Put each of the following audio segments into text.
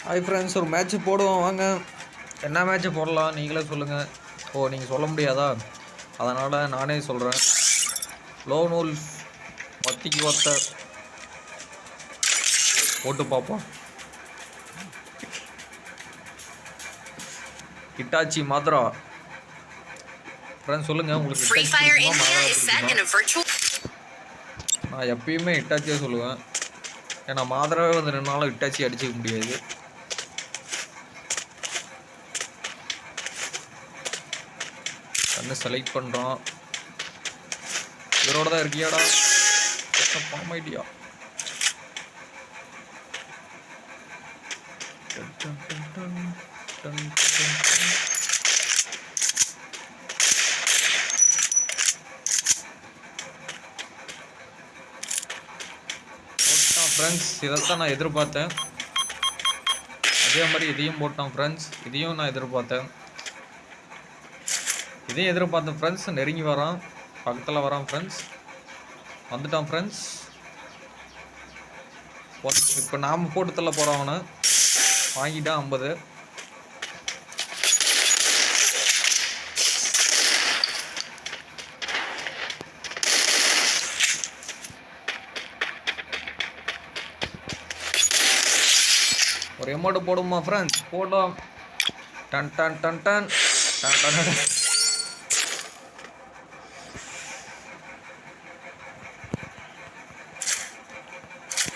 Hi friends, ஒரு match போடுவோம் வாங்க. என்ன மேட்ச்சு போடலாம் நீங்களே சொல்லுங்கள். ஓ, நீங்கள் சொல்ல முடியாதா? அதனால் நானே சொல்கிறேன். லோன் வுல்ஃப் ஒத்திக்கு ஒத்த போட்டு பார்ப்போம். இட்டாச்சி மதுரா ஃப்ரெண்ட்ஸ் சொல்லுங்கள், உங்களுக்கு நான் எப்பயுமே இட்டாச்சியே சொல்லுவேன். ஏன்னா மாதராவே வந்து 2 நாளும் இட்டாச்சி அடிச்சிக்க முடியாது. கண்ணு செலக்ட் பண்ணுறோம். இவரோட தான் இருக்கியாடா? Bomb idea. ஃப்ரெண்ட்ஸ், இதைத்தான் நான் எதிர்பார்த்தேன். அதே மாதிரி இதையும் போட்டான் ஃப்ரெண்ட்ஸ். இதையும் நான் எதிர்பார்த்தேன். இதையும் எதிர்பார்த்தேன் ஃப்ரெண்ட்ஸ். நெருங்கி வரான், பக்கத்தில் வரான் ஃப்ரெண்ட்ஸ். வந்துட்டான் ஃப்ரெண்ட்ஸ். இப்போ நாம் போட்டு தள்ள போகிறோம். அவனை வாங்கிட்டான் 50. ஒரு எமௌண்ட் போடுமா ஃப்ரெண்ட்ஸ்? போட்டோம். Done done done done done done.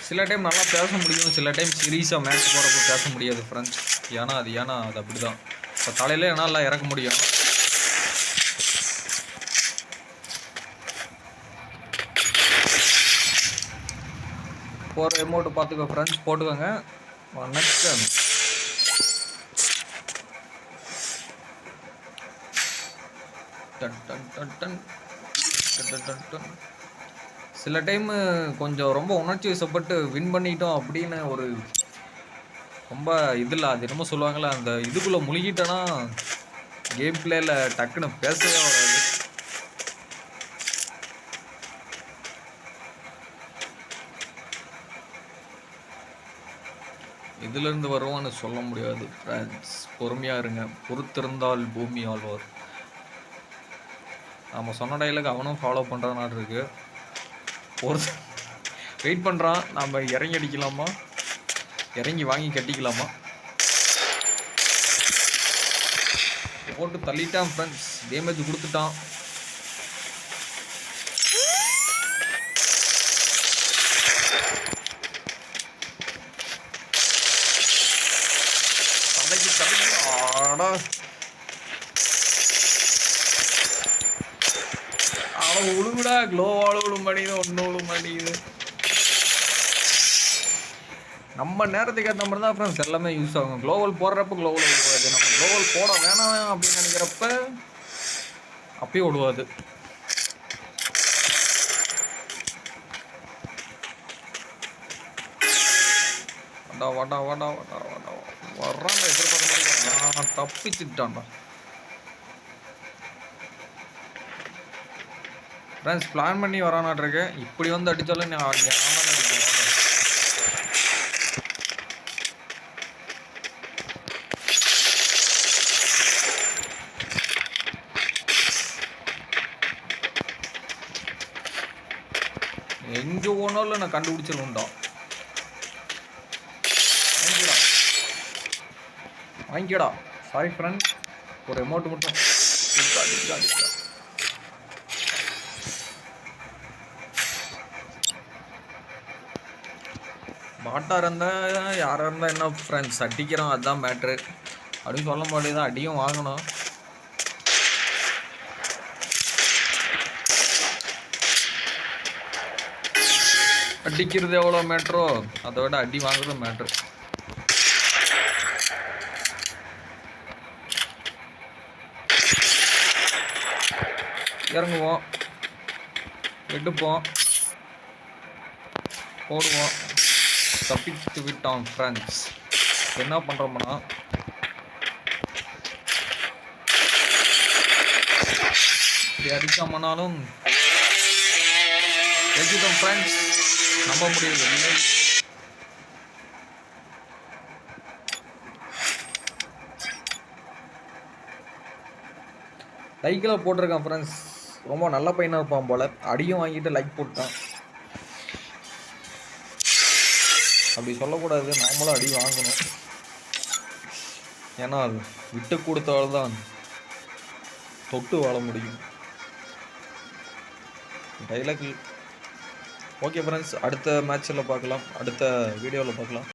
சில டைம் நல்லா பேச முடியும், சில டைம் சீரியஸாக மேட்ச் போகிறப்போ பேச முடியாது ஃப்ரெண்ட்ஸ். ஏன்னா அது அப்படி தான். இப்போ தலையில் என்னால் இறக்க முடியும். போகிற எமௌண்ட் பார்த்துக்கோ ஃப்ரெண்ட்ஸ், போட்டுக்கோங்க. வணக்கம். சில டைமு கொஞ்சம் ரொம்ப உணர்ச்சி வசப்பட்டு வின் பண்ணிட்டோம் அப்படின்னு ஒரு ரொம்ப இதில் அது என்னமோ சொல்லுவாங்களே, அந்த இதுக்குள்ளே முழுகிட்டேன்னா கேம் பிளேயில் டக்குன்னு பேசவே வராது. இதிலிருந்து வருவான்னு சொல்ல முடியாது ஃப்ரெண்ட்ஸ். பொறுமையாக இருங்க. பொறுத்திருந்தால் பூமி ஆழ்வார். நம்ம சொன்ன டைலாக் அவனும் ஃபாலோ பண்ணுறான்னு இருக்கு. வெயிட் பண்ணுறான். நம்ம இறங்கி அடிக்கலாமா, இறங்கி வாங்கி கட்டிக்கலாமா? போட்டு தள்ளிட்டான் ஃப்ரெண்ட்ஸ். டேமேஜ் கொடுத்துட்டான். அவன் விழுவிடா. க்ளோவால் விழ மாட்டேங்குது, ஒன்றும் விழ மாட்டேங்குது. நம்ம நேரத்துக்கு ஏற்ற மாதிரி தான் ஃப்ரெண்ட்ஸ் எல்லாமே யூஸ் ஆகும். க்ளோவல் போடுறப்ப க்ளோவல் விடுவாது. நம்ம க்ளோவல் போட வேணாம் அப்படின்னு நினைக்கிறப்ப அப்பயும் விடுவாது. வாடா வாடா வாடா வாடா வாடா வர்றாங்க. எதிர்பார்க்க மாதிரி நான் தப்பிச்சுட்டான்டா ஃப்ரெண்ட்ஸ். பிளான் பண்ணி வரானாட்ருக்கு. இப்படி வந்து அடித்தாலும் நான் அடிப்பேன். எங்கே போனாலும் நான் கண்டுபிடிச்சிருந்தோம். வாங்கிக்கடா. சாரி ஃப்ரெண்ட், ஒரு அமௌண்ட் மட்டும். பாட்டாக இருந்தால் யாராக இருந்தால் என்ன ஃப்ரெண்ட்ஸ், அடிக்கிறோம் அதுதான் மேட்ரு அப்படின்னு சொல்ல மாட்டேது. அடியும் வாங்கணும். அடிக்கிறது எவ்வளோ மேட்ரோ அதை விட அடி வாங்குறது மேட்ரு. இறங்குவோம், எடுப்போம், போடுவோம். தப்பித்து விட்டோம் ஃப்ரெண்ட்ஸ். என்ன பண்ணுறோம்னா, இப்படி அடிக்காமனாலும் எஜிட்டோம் ஃப்ரெண்ட்ஸ். நம்ப முடியவில்லை. லைக்கில் போட்டிருக்கான் ஃப்ரெண்ட்ஸ். ரொம்ப நல்ல பையனாக இருப்பான் போல். அடியும் வாங்கிட்டு லைக் போட்டான். அப்படி சொல்லக்கூடாது, நாமளும் அடி வாங்கணும். ஏன்னா விட்டு கொடுத்தால்தான் தொட்டு வாழ முடியும். டைலாக். ஓகே ஃப்ரெண்ட்ஸ், அடுத்த மேட்ச்சில் பார்க்கலாம், அடுத்த வீடியோவில் பார்க்கலாம்.